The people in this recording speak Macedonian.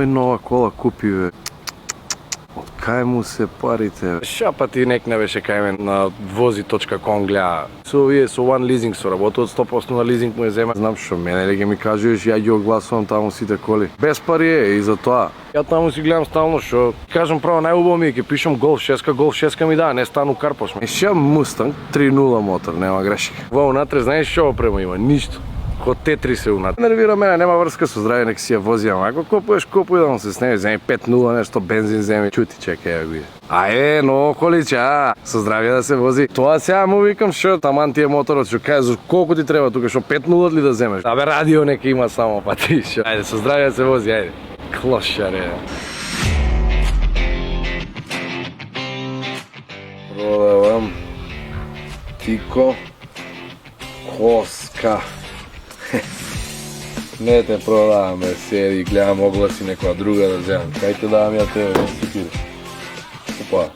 Oj, nova kola kupi, bе. Kaj mu se парите? Ша па ти нек не беше кај мен на vozi.com гледа. Со овие со One Leasing со работат 100% на лизинг му е зема. Знам што мене ли ги ми кажуваш, ја ги огласувам таму сите коли. Без пари е и за тоа. Ја таму си гледам стално што кажам право најубаво ми е ќе пишам Golf 6 ми да, не стану Карпош. Ша Мустанг 3.0 мотор, нема грешка. Во унатре знаеш што опрема има? Ништо. Кod Tetris се унат. Нервира мене, нема врска со здраве, нека си ја вози, ама ако купуеш, купуј да му се снеме, земи 5.0 нешто, бензин земи, чути, чекај ја го иде. Ајде, но колича, со здраве да се вози. Тоа сега му викам што, таман ти е моторот, што кажеш, колку ти треба тука, што 5.0 ли да земеш? Абе, радио нека има само, па ти што. Ајде, со здраве да се вози, ајде. Клошаре. Продавам Тико Коска. Не те продавам, бе, седи, гледам огласи некоја друга да земам. Кај те давам ја тебе, не си пидеш. Опа.